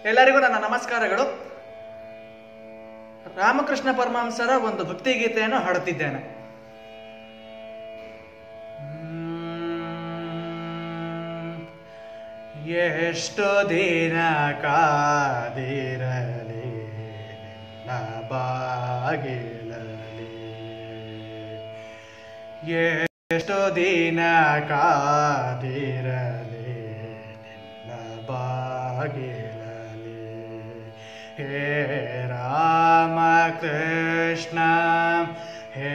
ಎಲ್ಲರಿಗೂ ನನ್ನ ನಮಸ್ಕಾರಗಳು. ರಾಮಕೃಷ್ಣ ಪರಮಹಂಸರ ಒಂದು ಭಕ್ತಿಗೀತೆಯನ್ನು ಹಾಡುತ್ತಿದ್ದೇನೆ. ಎಷ್ಟು ದಿನ ಕಾದಿರಲಿ ನಿನ್ನ ಬಾಗಿಲಲಿ, ಎಷ್ಟು ದಿನ ಕಾದಿರಲಿ ನಿನ್ನ ಬಾಗಿಲಲಿ. ಹೇ ರಾಮ ಕೃಷ್ಣ, ಹೇ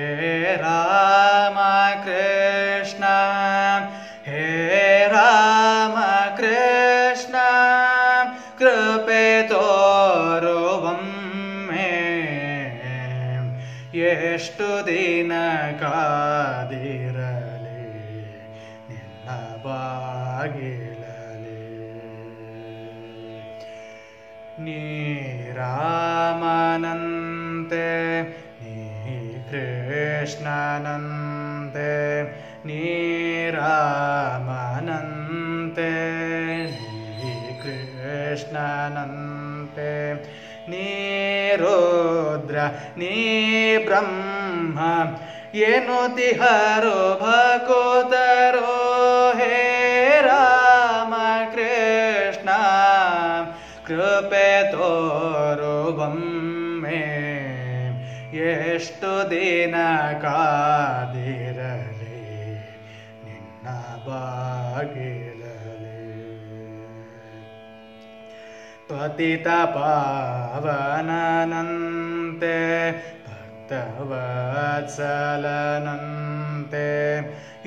ರಾಮ ಕೃಷ್ಣ, ಹೇ ರಾಮ ಕೃಷ್ಣ, ಕೃಪೆ ತೋರುವೊಮ್ಮೆ. ಎಷ್ಟು ದಿನ ಕಾದಿರಲಿ ನಿನ್ನ ಬಾಗಿಲಲಿ. ನೀ ರಾಮನಂತೆ, ನೀ ಕೃಷ್ಣನಂತೆ, ನೀ ರಾಮನಂತೆ, ನೀ ಕೃಷ್ಣನಂತೆ, ನೀ ರುದ್ರ, ನೀ ಬ್ರಹ್ಮ ಎನ್ನುತ್ತಿಹರೋ ಭಕುತರೋ. ಹೇ ರಾಮ ಕೃಷ್ಣ, ಕೃಪೆ ತೋರುವೊಮ್ಮೆ. ಎಷ್ಟು ದಿನ ಕಾದಿರಲಿ ನಿನ್ನ ಬಾಗಿಲಲಿ. ಪತಿತ ಪಾವನನಂತೆ, ಭಕ್ತವತ್ಸಲನಂತೆ,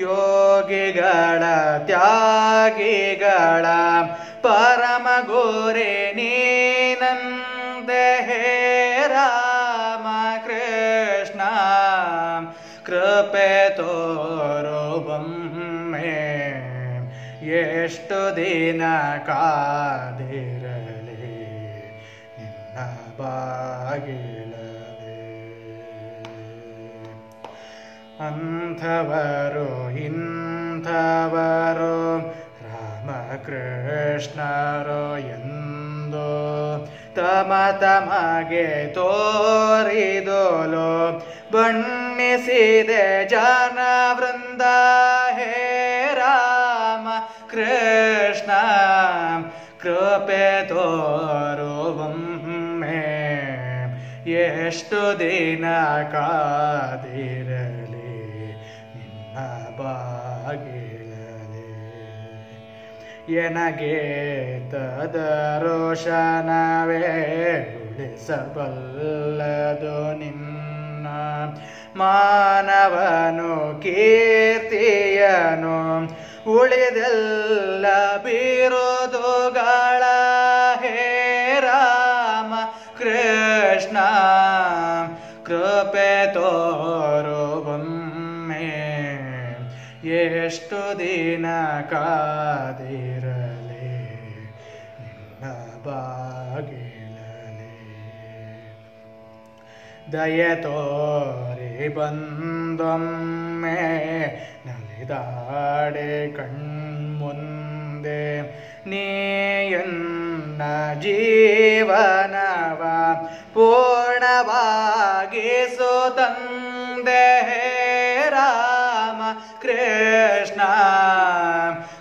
ಯೋಗಿಗಳ ತ್ಯಾಗಿಗಳ ಪರಮ ಗುರಿ ನೀನಂತೆ. ಹೇ ರಾಮ ಕೃಷ್ಣ, ಕೃಪೆ ತೋರುವೊಮ್ಮೆ. ಎಷ್ಟು ದಿನ ಕಾದಿರಲಿ ನಿನ್ನ ಬಾಗಿಲಲಿ. ಅಂಥವರು ಇಂಥವರು ರಾಮಕೃಷ್ಣರು ಎಂದು ತಮ ತಮಗೆ ತೋರಿದೋಲು ಬಣ್ಣಿಸಿದೆ ಜನವೃಂದ. ಹೇ ರಾಮ ಕೃಷ್ಣ, ಕೃಪೆ ತೋರುವೊಮ್ಮೆ. ಎಷ್ಟು ದಿನ ಕಾದಿರಲಿ ನಿನ್ನ ಬಾಗಿಲಲಿ. ಎನಗೆ ತದರೋಷನವೇ ಉಳಿಸಬಲ್ಲದು ನಿನ್ನ ಮಾನವನು ಕೀರ್ತಿಯನು ಉಳಿದೆಲ್ಲ ಬಿರುದುಗಳ. ಹೇ ರಾಮ ಕೃಷ್ಣ, ಕೃಪೆ ತೋರುವೊಮ್ಮೆ. ಎಷ್ಟು ದಿನ ಕಾದಿರಲಿ ನಿನ್ನ ಬಾಗಿಲಲಿ. ದಯೆ ತೋರಿ ಬಂದೊಮ್ಮೆ ನಲಿದಾಡೆ ಕಣ್ಮುಂದೆ. ನೀಯನ್ನ ಜೀವನವ ಪೂರ್ಣವಾಗಿಸು ತಂದೆ. ಹೇ ರಾಮ ಕೃಷ್ಣ,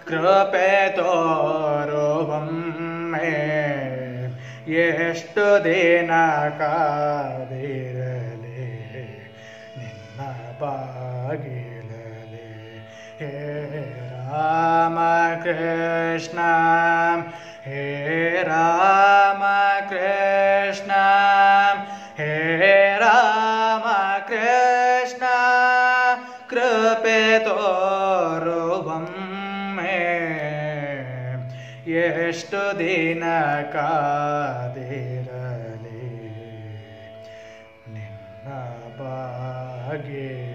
ಕೃಪೆ ತೋರುವೊಮ್ಮೆ. ಎಷ್ಟು ದಿನ ಕಾದಿರಲಿ ನಿನ್ನ ಬಾಗಿಲಲಿ. ಹೇ ರಾಮ ಕೃಷ್ಣ, ಹೇ ರಾಮ ಕೃಷ್ಣ, ಹೇ ರಾಮ ಕೃಷ್ಣ, ಕೃಪೆ ತೋರುವೊಮ್ಮೆ. ಎಷ್ಟು ದಿನ ಕಾದಿರಲಿ ನಿನ್ನ ಬಾಗಿಲಲಿ.